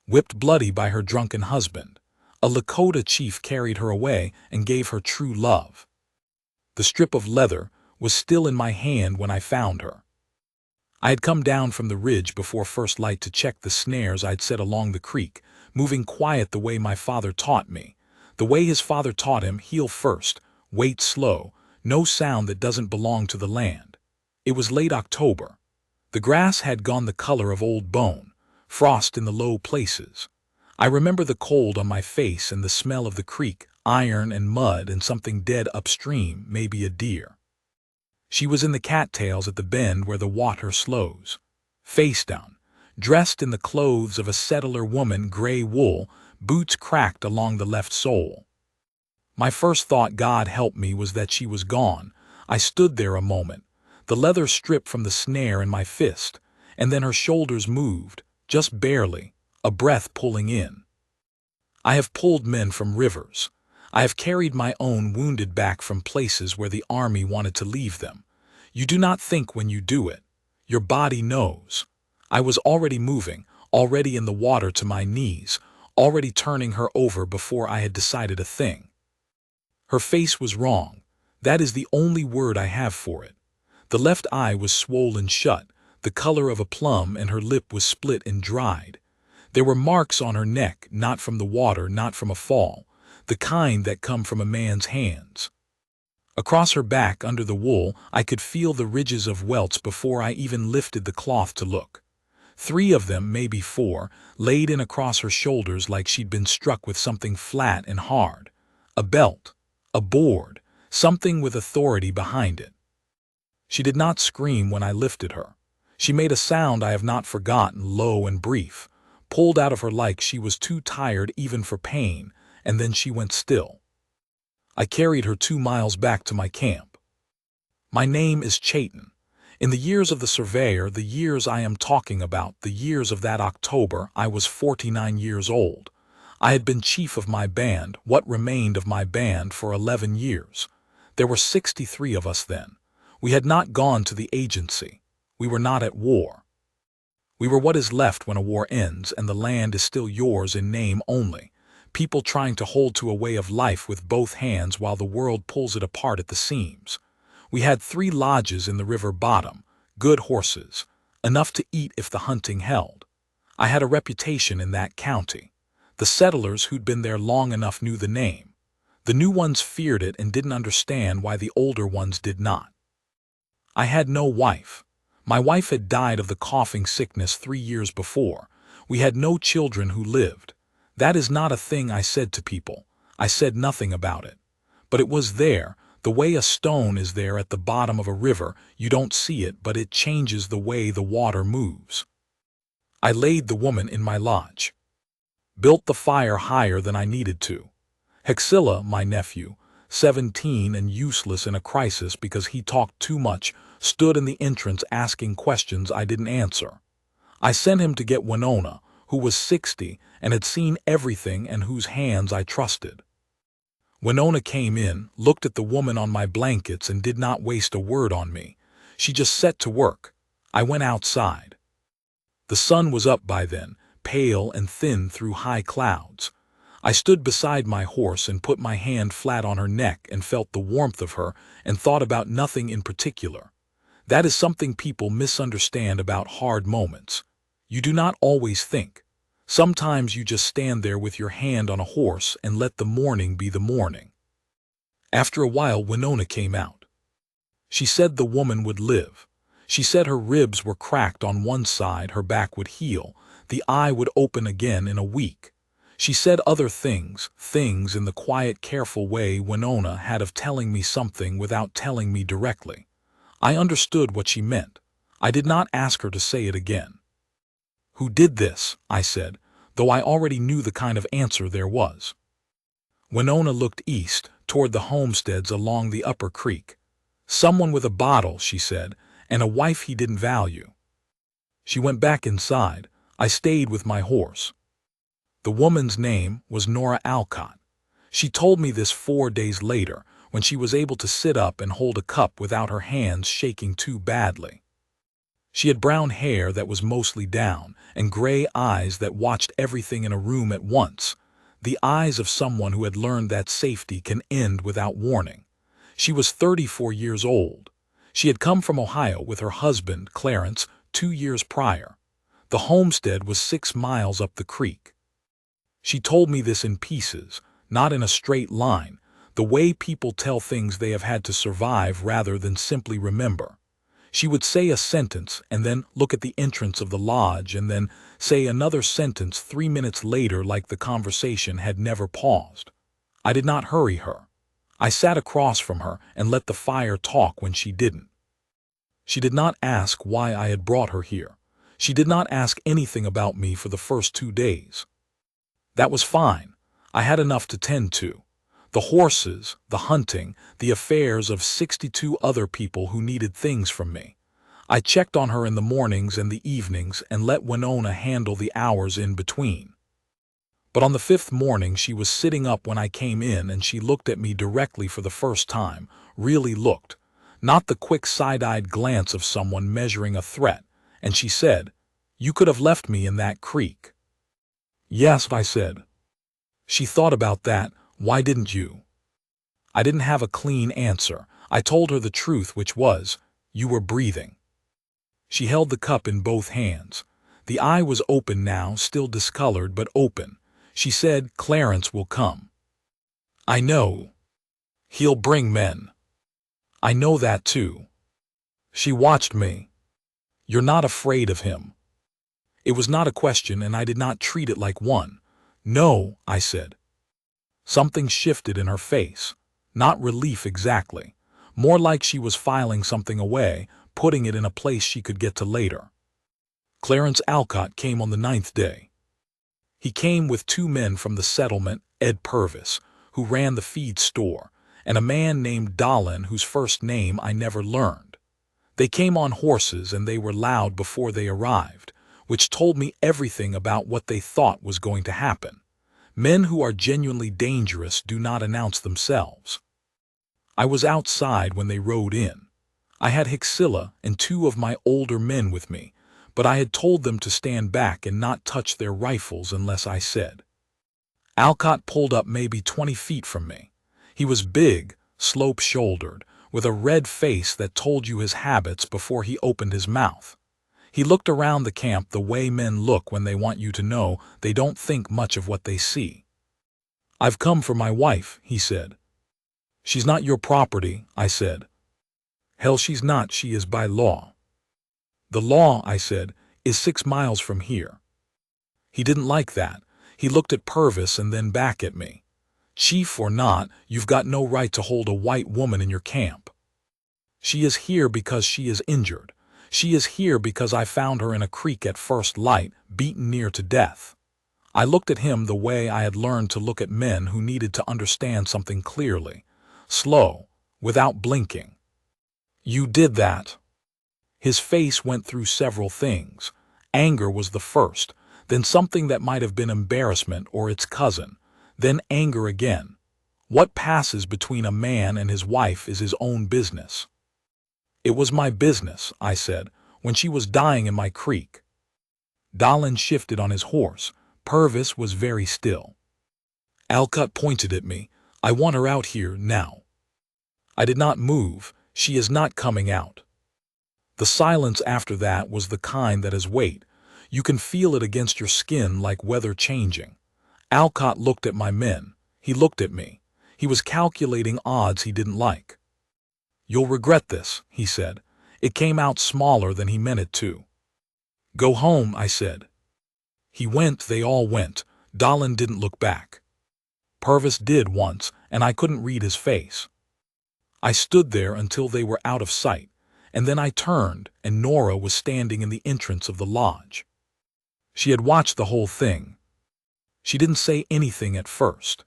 whipped bloody by her drunken husband. A Lakota chief carried her away and gave her true love. The strip of leather was still in my hand when I found her. I had come down from the ridge before first light to check the snares I'd set along the creek, moving quiet the way my father taught me. The way his father taught him: heel first, wait slow, no sound that doesn't belong to the land. It was late October. The grass had gone the color of old bone, frost in the low places. I remember the cold on my face and the smell of the creek, iron and mud and something dead upstream, maybe a deer. She was in the cattails at the bend where the water slows. Face down, dressed in the clothes of a settler woman, gray wool, boots cracked along the left sole. My first thought, God help me, was that she was gone. I stood there a moment, the leather strip from the snare in my fist, and then her shoulders moved, just barely, a breath pulling in. I have pulled men from rivers. I have carried my own wounded back from places where the army wanted to leave them. You do not think when you do it. Your body knows. I was already moving, already in the water to my knees, already turning her over before I had decided a thing. Her face was wrong. That is the only word I have for it. The left eye was swollen shut, the color of a plum, and her lip was split and dried. There were marks on her neck, not from the water, not from a fall, the kind that come from a man's hands. Across her back, under the wool, I could feel the ridges of welts before I even lifted the cloth to look. 3 of them, maybe 4, laid in across her shoulders like she'd been struck with something flat and hard. A belt, a board, something with authority behind it. She did not scream when I lifted her. She made a sound I have not forgotten, low and brief, pulled out of her like she was too tired even for pain, and then she went still. I carried her 2 miles back to my camp. My name is Chayton. In the years of the surveyor, the years I am talking about, the years of that October, I was 49 years old. I had been chief of my band, what remained of my band, for 11 years. There were 63 of us then. We had not gone to the agency. We were not at war. We were what is left when a war ends and the land is still yours in name only. People trying to hold to a way of life with both hands while the world pulls it apart at the seams. We had 3 lodges in the river bottom, good horses, enough to eat if the hunting held. I had a reputation in that county. The settlers who'd been there long enough knew the name. The new ones feared it and didn't understand why the older ones did not. I had no wife. My wife had died of the coughing sickness 3 years before. We had no children who lived. That is not a thing I said to people. I said nothing about it. But it was there, the way a stone is there at the bottom of a river. You don't see it, but it changes the way the water moves. I laid the woman in my lodge. Built the fire higher than I needed to. Hexilla, my nephew, 17 and useless in a crisis because he talked too much, stood in the entrance asking questions I didn't answer. I sent him to get Winona, who was 60 and had seen everything and whose hands I trusted. Winona came in, looked at the woman on my blankets, and did not waste a word on me. She just set to work. I went outside. The sun was up by then, pale and thin through high clouds. I stood beside my horse and put my hand flat on her neck and felt the warmth of her and thought about nothing in particular. That is something people misunderstand about hard moments. You do not always think. Sometimes you just stand there with your hand on a horse and let the morning be the morning. After a while, Winona came out. She said the woman would live. She said her ribs were cracked on one side, her back would heal, the eye would open again in a week. She said other things in the quiet, careful way Winona had of telling me something without telling me directly. I understood what she meant. I did not ask her to say it again. "Who did this?" I said, though I already knew the kind of answer there was. Winona looked east, toward the homesteads along the upper creek. "Someone with a bottle," she said, "and a wife he didn't value." She went back inside. I stayed with my horse. The woman's name was Nora Alcott. She told me this 4 days later, when she was able to sit up and hold a cup without her hands shaking too badly. She had brown hair that was mostly down, and gray eyes that watched everything in a room at once, the eyes of someone who had learned that safety can end without warning. She was 34 years old. She had come from Ohio with her husband, Clarence, 2 years prior. The homestead was 6 miles up the creek. She told me this in pieces, not in a straight line, the way people tell things they have had to survive rather than simply remember. She would say a sentence and then look at the entrance of the lodge and then say another sentence 3 minutes later like the conversation had never paused. I did not hurry her. I sat across from her and let the fire talk when she didn't. She did not ask why I had brought her here. She did not ask anything about me for the first 2 days. That was fine. I had enough to tend to. The horses, the hunting, the affairs of 62 other people who needed things from me. I checked on her in the mornings and the evenings and let Winona handle the hours in between. But on the 5th morning she was sitting up when I came in and she looked at me directly for the first time, really looked, not the quick side-eyed glance of someone measuring a threat, and she said, "You could have left me in that creek." "Yes," I said. She thought about that. "Why didn't you?" I didn't have a clean answer. I told her the truth, which was, "You were breathing." She held the cup in both hands. The eye was open now, still discolored, but open. She said, "Clarence will come." "I know. He'll bring men." "I know that too." She watched me. "You're not afraid of him?" It was not a question, and I did not treat it like one. "No," I said. Something shifted in her face. Not relief exactly. More like she was filing something away, putting it in a place she could get to later. Clarence Alcott came on the 9th day. He came with 2 men from the settlement, Ed Purvis, who ran the feed store, and a man named Dolan whose first name I never learned. They came on horses and they were loud before they arrived, which told me everything about what they thought was going to happen. Men who are genuinely dangerous do not announce themselves. I was outside when they rode in. I had Hyxilla and 2 of my older men with me, but I had told them to stand back and not touch their rifles unless I said. Alcott pulled up maybe 20 feet from me. He was big, slope-shouldered, with a red face that told you his habits before he opened his mouth. He looked around the camp the way men look when they want you to know they don't think much of what they see. "I've come for my wife," he said. "She's not your property," I said. "Hell, she's not. She is by law." "The law," I said, "is 6 miles from here." He didn't like that. He looked at Purvis and then back at me. "Chief or not, you've got no right to hold a white woman in your camp. She is here because she is injured. She is here because I found her in a creek at first light, beaten near to death." I looked at him the way I had learned to look at men who needed to understand something clearly, slow, without blinking. "You did that." His face went through several things. Anger was the first, then something that might have been embarrassment or its cousin, then anger again. What passes between a man and his wife is his own business. "It was my business," I said, "when she was dying in my creek." Dolan shifted on his horse. Purvis was very still. Alcott pointed at me. "I want her out here now." I did not move. "She is not coming out." The silence after that was the kind that has weight. You can feel it against your skin like weather changing. Alcott looked at my men. He looked at me. He was calculating odds he didn't like. "You'll regret this," he said. It came out smaller than he meant it to. "Go home," I said. He went. They all went. Dolan didn't look back. Purvis did once, and I couldn't read his face. I stood there until they were out of sight, and then I turned, and Nora was standing in the entrance of the lodge. She had watched the whole thing. She didn't say anything at first.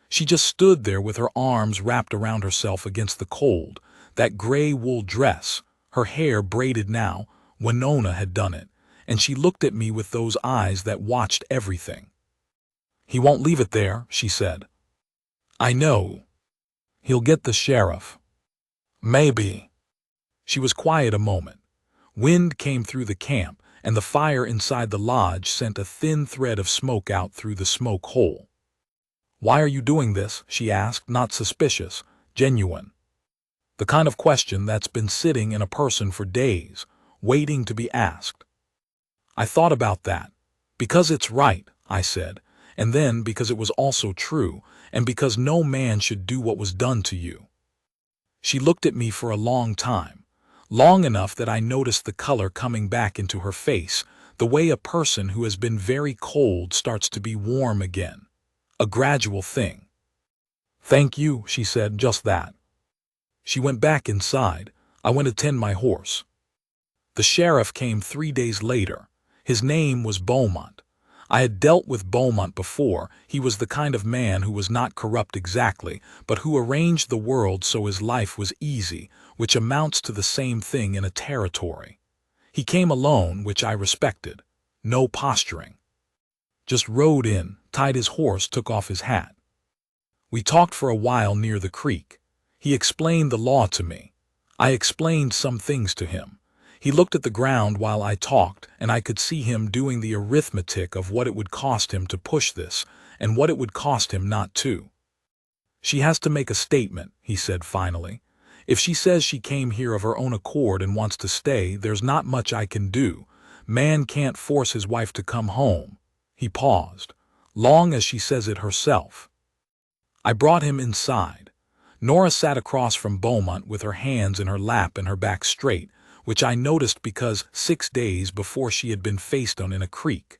She just stood there with her arms wrapped around herself against the cold, that gray wool dress, her hair braided now. Winona had done it, and she looked at me with those eyes that watched everything. "He won't leave it there," she said. "I know. He'll get the sheriff." "Maybe." She was quiet a moment. Wind came through the camp, and the fire inside the lodge sent a thin thread of smoke out through the smoke hole. "Why are you doing this?" she asked, not suspicious, genuine. The kind of question that's been sitting in a person for days, waiting to be asked. I thought about that. "Because it's right," I said, and then because it was also true, and because no man should do what was done to you. She looked at me for a long time, long enough that I noticed the color coming back into her face, the way a person who has been very cold starts to be warm again. A gradual thing. "Thank you," she said, "just that." She went back inside. I went to tend my horse. The sheriff came 3 days later. His name was Beaumont. I had dealt with Beaumont before. He was the kind of man who was not corrupt exactly, but who arranged the world so his life was easy, which amounts to the same thing in a territory. He came alone, which I respected. No posturing. Just rode in, tied his horse, took off his hat. We talked for a while near the creek. He explained the law to me. I explained some things to him. He looked at the ground while I talked, and I could see him doing the arithmetic of what it would cost him to push this, and what it would cost him not to. "She has to make a statement," he said finally. "If she says she came here of her own accord and wants to stay, there's not much I can do. Man can't force his wife to come home." He paused. "Long as she says it herself." I brought him inside. Nora sat across from Beaumont with her hands in her lap and her back straight, which I noticed because 6 days before she had been faced on in a creek.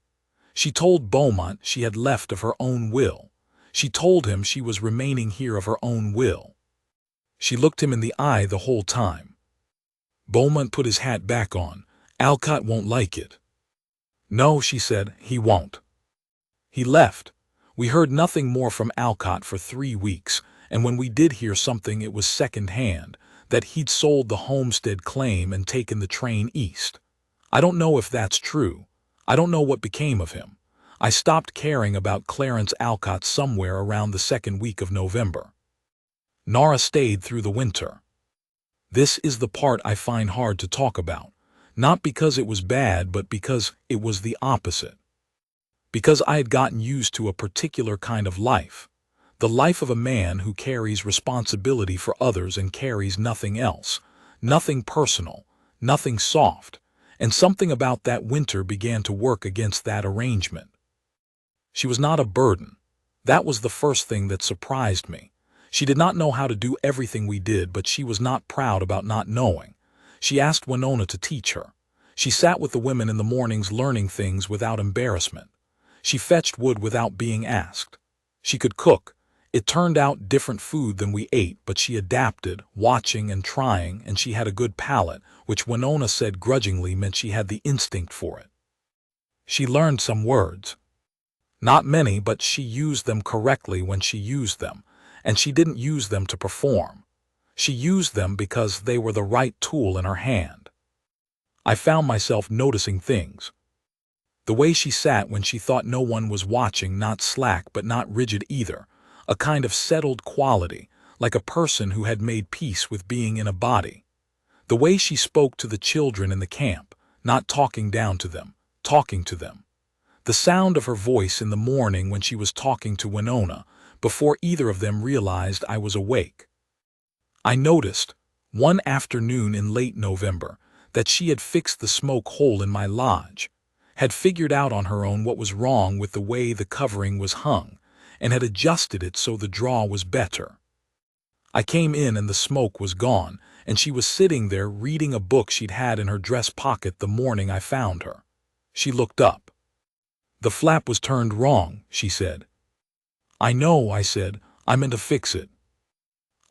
She told Beaumont she had left of her own will. She told him she was remaining here of her own will. She looked him in the eye the whole time. Beaumont put his hat back on. "Alcott won't like it." "No," she said, "he won't." He left. We heard nothing more from Alcott for 3 weeks, and when we did hear something it was second-hand, that he'd sold the homestead claim and taken the train east. I don't know if that's true. I don't know what became of him. I stopped caring about Clarence Alcott somewhere around the 2nd week of November. Nora stayed through the winter. This is the part I find hard to talk about, not because it was bad but because it was the opposite. Because I had gotten used to a particular kind of life. The life of a man who carries responsibility for others and carries nothing else, nothing personal, nothing soft, and something about that winter began to work against that arrangement. She was not a burden. That was the first thing that surprised me. She did not know how to do everything we did, but she was not proud about not knowing. She asked Winona to teach her. She sat with the women in the mornings learning things without embarrassment. She fetched wood without being asked. She could cook. It turned out different food than we ate, but she adapted, watching and trying, and she had a good palate, which Winona said grudgingly meant she had the instinct for it. She learned some words. Not many, but she used them correctly when she used them, and she didn't use them to perform. She used them because they were the right tool in her hand. I found myself noticing things. The way she sat when she thought no one was watching, not slack but not rigid either, a kind of settled quality, like a person who had made peace with being in a body. The way she spoke to the children in the camp, not talking down to them, talking to them. The sound of her voice in the morning when she was talking to Winona, before either of them realized I was awake. I noticed, one afternoon in late November, that she had fixed the smoke hole in my lodge, had figured out on her own what was wrong with the way the covering was hung, and had adjusted it so the draw was better. I came in and the smoke was gone, and she was sitting there reading a book she'd had in her dress pocket the morning I found her. She looked up. "The flap was turned wrong," she said. "I know," I said. "I meant to fix it."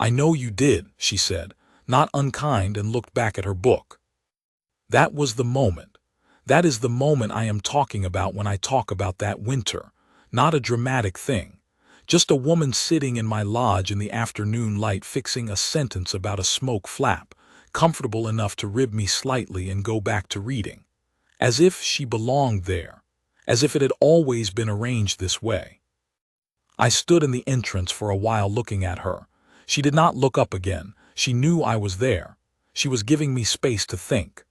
"I know you did," she said, not unkind, and looked back at her book. That was the moment. That is the moment I am talking about when I talk about that winter. Not a dramatic thing. Just a woman sitting in my lodge in the afternoon light fixing a sentence about a smoke flap, comfortable enough to rib me slightly and go back to reading. As if she belonged there. As if it had always been arranged this way. I stood in the entrance for a while looking at her. She did not look up again. She knew I was there. She was giving me space to think.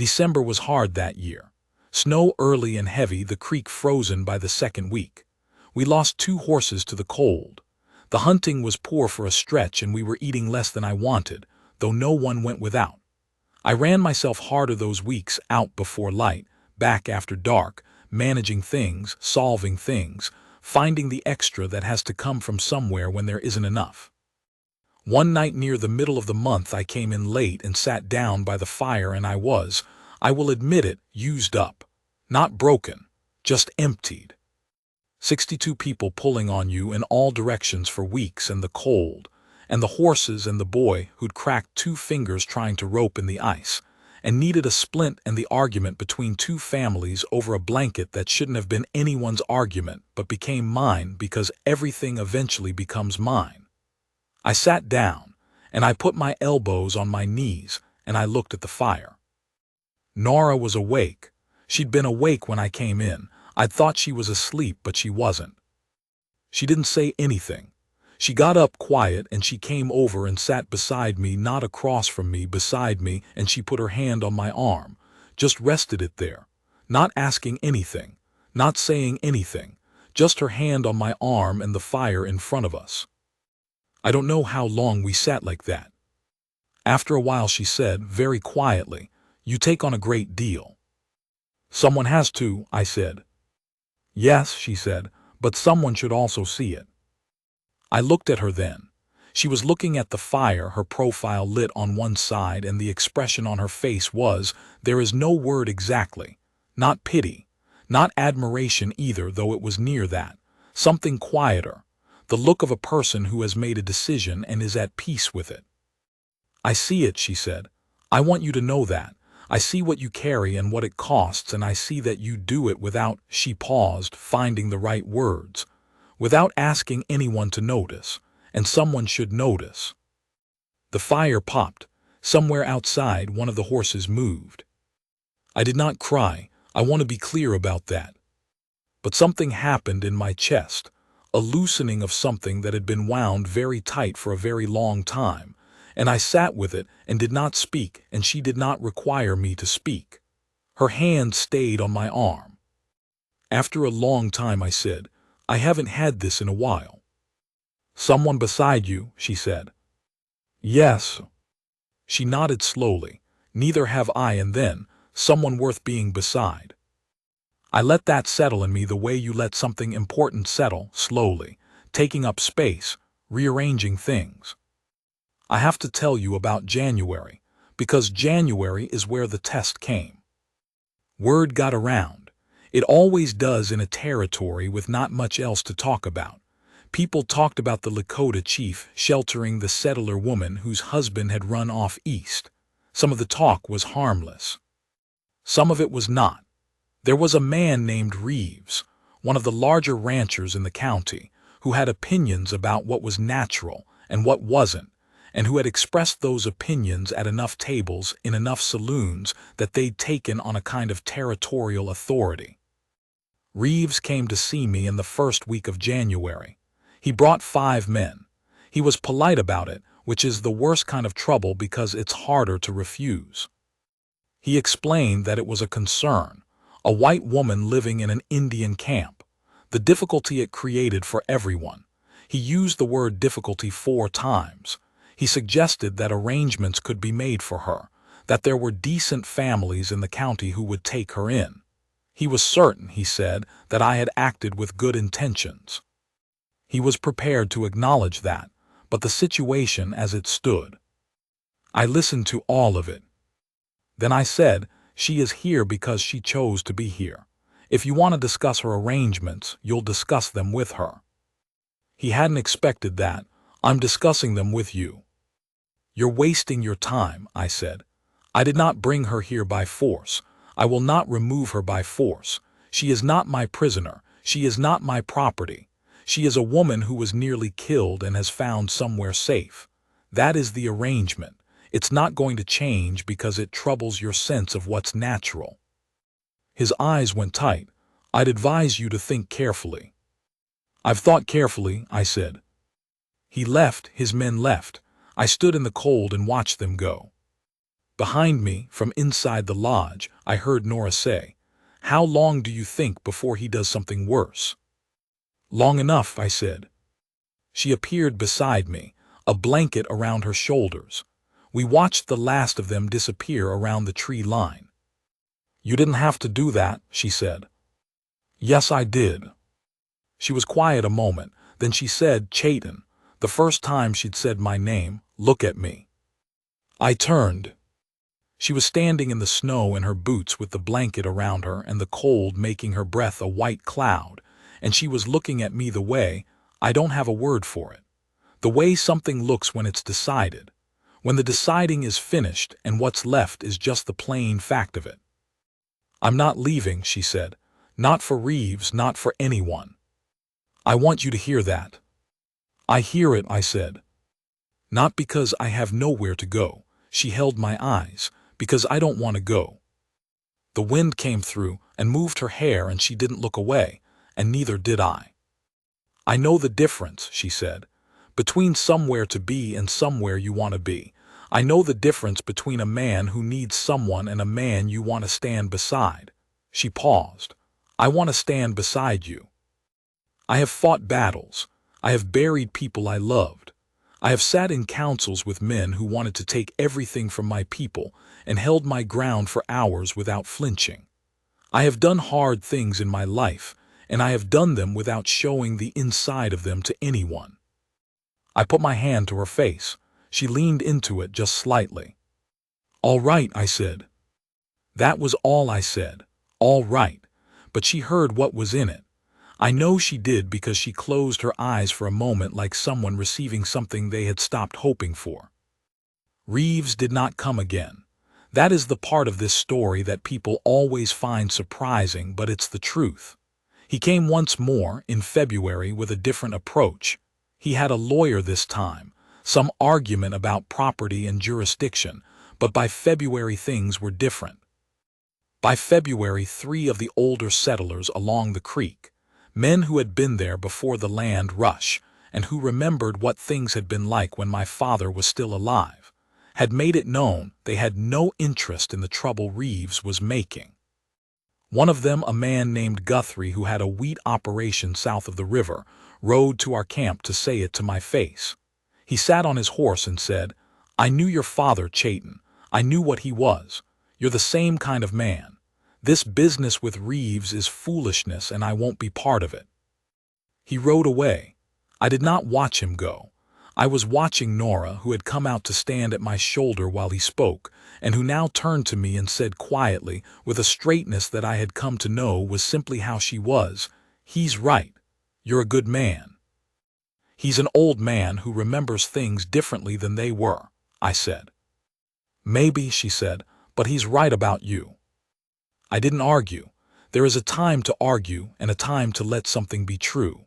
December was hard that year. Snow early and heavy, the creek frozen by the second week. We lost 2 horses to the cold. The hunting was poor for a stretch and we were eating less than I wanted, though no one went without. I ran myself harder those weeks, out before light, back after dark, managing things, solving things, finding the extra that has to come from somewhere when there isn't enough. One night near the middle of the month I came in late and sat down by the fire and I will admit it, used up. Not broken, just emptied. 62 people pulling on you in all directions for weeks, and the cold, and the horses, and the boy who'd cracked 2 fingers trying to rope in the ice, and needed a splint, and the argument between 2 families over a blanket that shouldn't have been anyone's argument but became mine because everything eventually becomes mine. I sat down, and I put my elbows on my knees, and I looked at the fire. Nora was awake. She'd been awake when I came in. I'd thought she was asleep, but she wasn't. She didn't say anything. She got up quiet and she came over and sat beside me, not across from me, beside me, and she put her hand on my arm, just rested it there, not asking anything, not saying anything, just her hand on my arm and the fire in front of us. I don't know how long we sat like that. After a while she said, very quietly, "You take on a great deal." "Someone has to," I said. "Yes," she said, "but someone should also see it." I looked at her then. She was looking at the fire, her profile lit on one side, and the expression on her face was, there is no word exactly, not pity, not admiration either, though it was near that, something quieter, the look of a person who has made a decision and is at peace with it. "I see it," she said. "I want you to know that. I see what you carry and what it costs, and I see that you do it without," she paused, finding the right words, "without asking anyone to notice, and someone should notice." The fire popped. Somewhere outside, one of the horses moved. I did not cry. I want to be clear about that. But something happened in my chest, a loosening of something that had been wound very tight for a very long time, and I sat with it and did not speak, and she did not require me to speak. Her hand stayed on my arm. After a long time I said, "I haven't had this in a while." "Someone beside you," she said. "Yes." She nodded slowly. "Neither have I," and then, "someone worth being beside." I let that settle in me the way you let something important settle, slowly, taking up space, rearranging things. I have to tell you about January, because January is where the test came. Word got around. It always does in a territory with not much else to talk about. People talked about the Lakota chief sheltering the settler woman whose husband had run off east. Some of the talk was harmless. Some of it was not. There was a man named Reeves, one of the larger ranchers in the county, who had opinions about what was natural and what wasn't, and who had expressed those opinions at enough tables in enough saloons that they'd taken on a kind of territorial authority. Reeves came to see me in the first week of January. He brought 5 men. He was polite about it, which is the worst kind of trouble because it's harder to refuse. He explained that it was a concern, a white woman living in an Indian camp, the difficulty it created for everyone. He used the word difficulty 4 times. He suggested that arrangements could be made for her, that there were decent families in the county who would take her in. He was certain, he said, that I had acted with good intentions. He was prepared to acknowledge that, but the situation as it stood. I listened to all of it. Then I said, "She is here because she chose to be here. If you want to discuss her arrangements, you'll discuss them with her." He hadn't expected that. "I'm discussing them with you." "You're wasting your time," I said. "I did not bring her here by force. I will not remove her by force. She is not my prisoner. She is not my property. She is a woman who was nearly killed and has found somewhere safe. That is the arrangement. It's not going to change because it troubles your sense of what's natural." His eyes went tight. "I'd advise you to think carefully." "I've thought carefully," I said. He left, his men left. I stood in the cold and watched them go. Behind me, from inside the lodge, I heard Nora say, "How long do you think before he does something worse?" "Long enough," I said. She appeared beside me, a blanket around her shoulders. We watched the last of them disappear around the tree line. "You didn't have to do that," she said. "Yes, I did." She was quiet a moment, then she said, "Chayton," the first time she'd said my name, "look at me." I turned. She was standing in the snow in her boots with the blanket around her and the cold making her breath a white cloud, and she was looking at me the way, I don't have a word for it, the way something looks when it's decided, when the deciding is finished and what's left is just the plain fact of it. "I'm not leaving," she said. "Not for Reeves, not for anyone. I want you to hear that." "I hear it," I said. "Not because I have nowhere to go." She held my eyes. "Because I don't want to go." The wind came through and moved her hair and she didn't look away, and neither did I. "I know the difference," she said, "between somewhere to be and somewhere you want to be. I know the difference between a man who needs someone and a man you want to stand beside." She paused. "I want to stand beside you. I have fought battles. I have buried people I loved. I have sat in councils with men who wanted to take everything from my people and held my ground for hours without flinching. I have done hard things in my life, and I have done them without showing the inside of them to anyone." I put my hand to her face. She leaned into it just slightly. "All right," I said. That was all I said. All right. But she heard what was in it. I know she did because she closed her eyes for a moment like someone receiving something they had stopped hoping for. Reeves did not come again. That is the part of this story that people always find surprising, but it's the truth. He came once more, in February, with a different approach. He had a lawyer this time, some argument about property and jurisdiction, but by February things were different. By February, 3 of the older settlers along the creek, men who had been there before the land rush, and who remembered what things had been like when my father was still alive, had made it known they had no interest in the trouble Reeves was making. One of them, a man named Guthrie who had a wheat operation south of the river, rode to our camp to say it to my face. He sat on his horse and said, "I knew your father, Chayton. I knew what he was. You're the same kind of man. This business with Reeves is foolishness and I won't be part of it." He rode away. I did not watch him go. I was watching Nora, who had come out to stand at my shoulder while he spoke, and who now turned to me and said quietly, with a straightness that I had come to know was simply how she was, "He's right. You're a good man." "He's an old man who remembers things differently than they were," I said. "Maybe," she said, "but he's right about you." I didn't argue. There is a time to argue and a time to let something be true.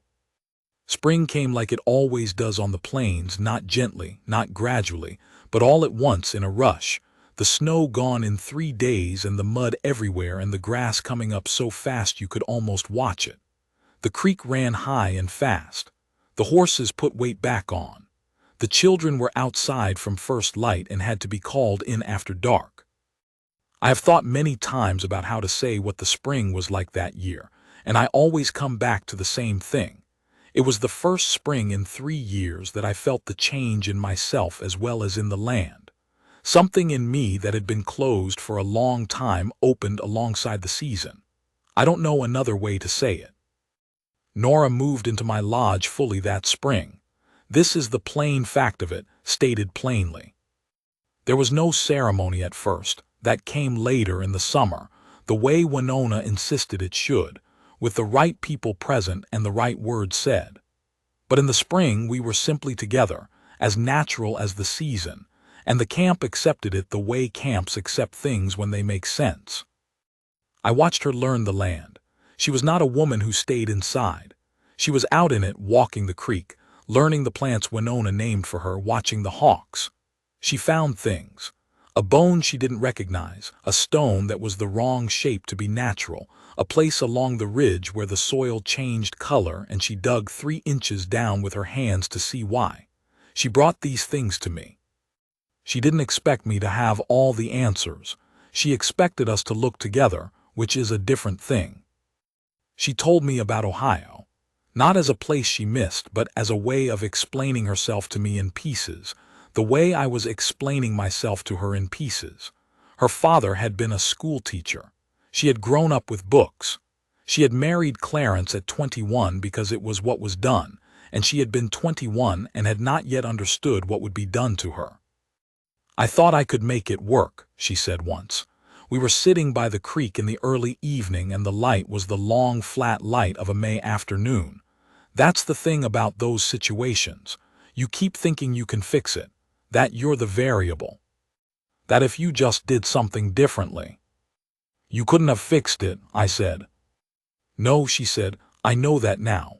Spring came like it always does on the plains, not gently, not gradually, but all at once in a rush, the snow gone in 3 days and the mud everywhere and the grass coming up so fast you could almost watch it. The creek ran high and fast. The horses put weight back on. The children were outside from first light and had to be called in after dark. I have thought many times about how to say what the spring was like that year, and I always come back to the same thing. It was the first spring in 3 years that I felt the change in myself as well as in the land. Something in me that had been closed for a long time opened alongside the season. I don't know another way to say it. Nora moved into my lodge fully that spring. This is the plain fact of it, stated plainly. There was no ceremony at first. That came later in the summer, the way Winona insisted it should, with the right people present and the right words said. But in the spring we were simply together, as natural as the season, and the camp accepted it the way camps accept things when they make sense. I watched her learn the land. She was not a woman who stayed inside. She was out in it, walking the creek, learning the plants Winona named for her, watching the hawks. She found things. A bone she didn't recognize, a stone that was the wrong shape to be natural, a place along the ridge where the soil changed color, and she dug 3 inches down with her hands to see why. She brought these things to me. She didn't expect me to have all the answers. She expected us to look together, which is a different thing. She told me about Ohio, not as a place she missed, but as a way of explaining herself to me in pieces, the way I was explaining myself to her in pieces. Her father had been a school teacher. She had grown up with books. She had married Clarence at 21 because it was what was done, and she had been 21 and had not yet understood what would be done to her. "I thought I could make it work," she said once. We were sitting by the creek in the early evening, and the light was the long, flat light of a May afternoon. That's the thing about those situations. You keep thinking you can fix it, that you're the variable, that if you just did something differently. "You couldn't have fixed it," I said. "No," she said, "I know that now."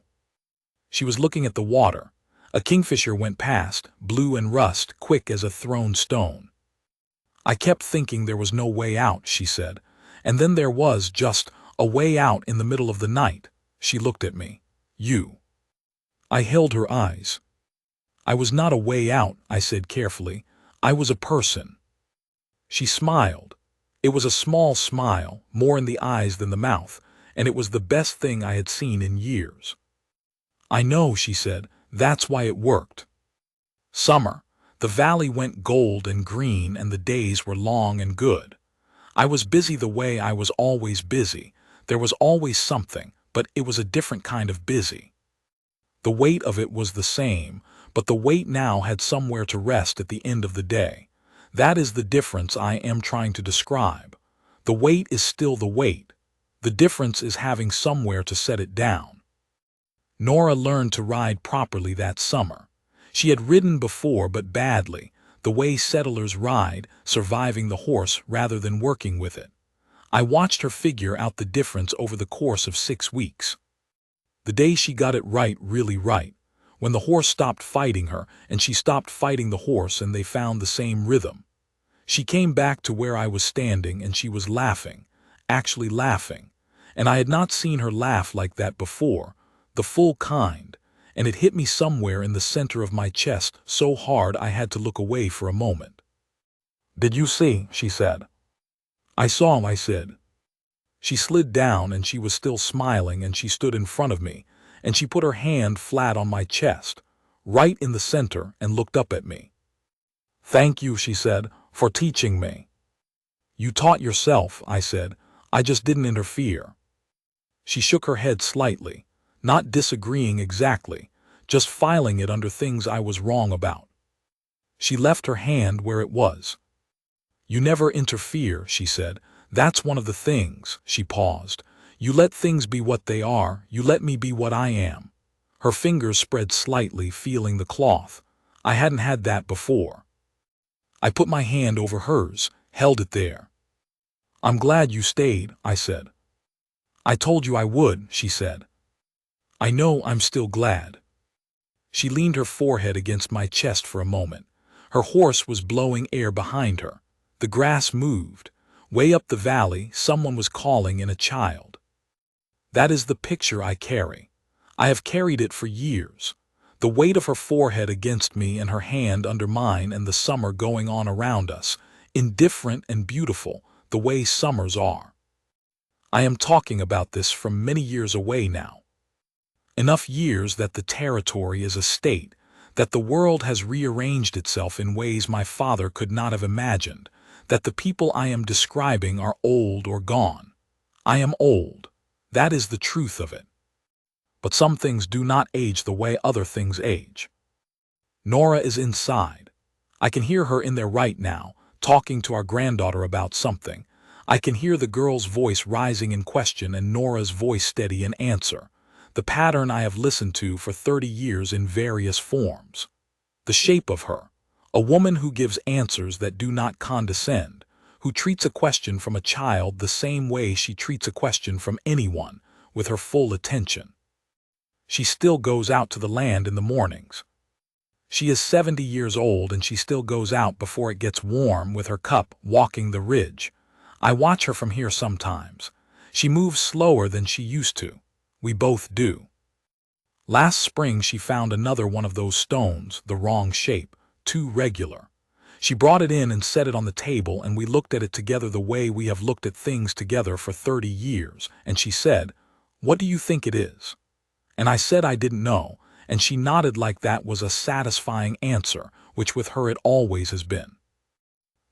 She was looking at the water. A kingfisher went past, blue and rust, quick as a thrown stone. "I kept thinking there was no way out," she said, "and then there was just a way out in the middle of the night." She looked at me. "You." I held her eyes. "I was not a way out," I said carefully. "I was a person." She smiled. It was a small smile, more in the eyes than the mouth, and it was the best thing I had seen in years. "I know," she said, "that's why it worked." Summer. The valley went gold and green, and the days were long and good. I was busy the way I was always busy. There was always something, but it was a different kind of busy. The weight of it was the same, but the weight now had somewhere to rest at the end of the day. That is the difference I am trying to describe. The weight is still the weight. The difference is having somewhere to set it down. Nora learned to ride properly that summer. She had ridden before, but badly, the way settlers ride, surviving the horse rather than working with it. I watched her figure out the difference over the course of 6 weeks. The day she got it right, really right, when the horse stopped fighting her and she stopped fighting the horse and they found the same rhythm. She came back to where I was standing and she was laughing, actually laughing, and I had not seen her laugh like that before, the full kind, and it hit me somewhere in the center of my chest so hard I had to look away for a moment. "Did you see?" she said. "I saw," I said. She slid down and she was still smiling, and she stood in front of me, and she put her hand flat on my chest, right in the center, and looked up at me. "Thank you," she said, "for teaching me." "You taught yourself," I said. "I just didn't interfere." She shook her head slightly, not disagreeing exactly, just filing it under things I was wrong about. She left her hand where it was. "You never interfere," she said. "That's one of the things." She paused. "You let things be what they are. You let me be what I am." Her fingers spread slightly, feeling the cloth. I hadn't had that before. I put my hand over hers, held it there. "I'm glad you stayed," I said. "I told you I would," she said. "I know, I'm still glad." She leaned her forehead against my chest for a moment. Her horse was blowing air behind her. The grass moved. Way up the valley, someone was calling in a child. That is the picture I carry. I have carried it for years. The weight of her forehead against me and her hand under mine, and the summer going on around us, indifferent and beautiful, the way summers are. I am talking about this from many years away now. Enough years that the territory is a state, that the world has rearranged itself in ways my father could not have imagined, that the people I am describing are old or gone. I am old. That is the truth of it. But some things do not age the way other things age. Nora is inside. I can hear her in there right now, talking to our granddaughter about something. I can hear the girl's voice rising in question and Nora's voice steady in answer. The pattern I have listened to for 30 years in various forms. The shape of her. A woman who gives answers that do not condescend, who treats a question from a child the same way she treats a question from anyone, with her full attention. She still goes out to the land in the mornings. She is 70 years old and she still goes out before it gets warm with her cup, walking the ridge. I watch her from here sometimes. She moves slower than she used to. We both do. Last spring she found another one of those stones, the wrong shape, too regular. She brought it in and set it on the table, and we looked at it together the way we have looked at things together for 30 years, and she said, "What do you think it is?" And I said I didn't know, and she nodded like that was a satisfying answer, which with her it always has been.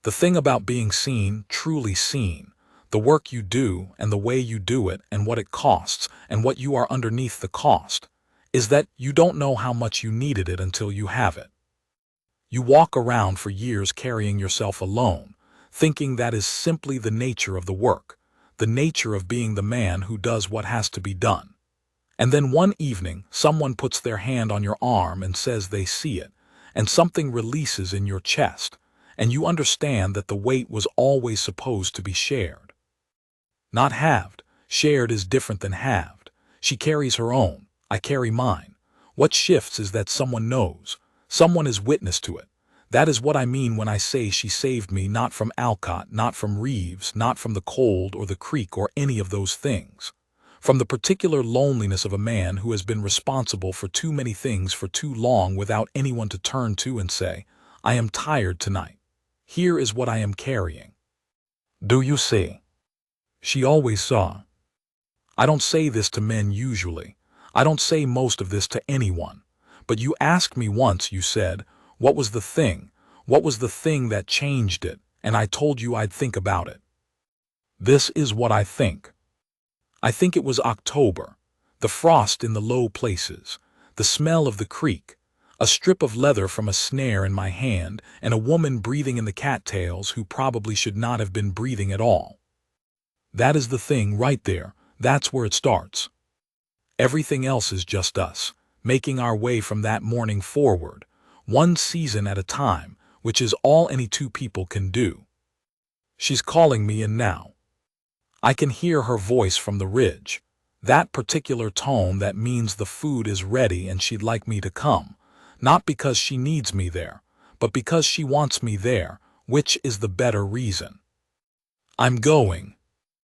The thing about being seen, truly seen, the work you do and the way you do it and what it costs and what you are underneath the cost, is that you don't know how much you needed it until you have it. You walk around for years carrying yourself alone, thinking that is simply the nature of the work, the nature of being the man who does what has to be done. And then one evening, someone puts their hand on your arm and says they see it, and something releases in your chest, and you understand that the weight was always supposed to be shared. Not halved. Shared is different than halved. She carries her own, I carry mine. What shifts is that someone knows. Someone is witness to it. That is what I mean when I say she saved me, not from Alcott, not from Reeves, not from the cold or the creek or any of those things. From the particular loneliness of a man who has been responsible for too many things for too long without anyone to turn to and say, "I am tired tonight. Here is what I am carrying. Do you see?" She always saw. I don't say this to men usually. I don't say most of this to anyone. But you asked me once, you said, what was the thing? What was the thing that changed it? And I told you I'd think about it. This is what I think. I think it was October, the frost in the low places, the smell of the creek, a strip of leather from a snare in my hand, and a woman breathing in the cattails who probably should not have been breathing at all. That is the thing right there. That's where it starts. Everything else is just us, making our way from that morning forward, one season at a time, which is all any two people can do. She's calling me in now. I can hear her voice from the ridge, that particular tone that means the food is ready and she'd like me to come, not because she needs me there, but because she wants me there, which is the better reason. I'm going,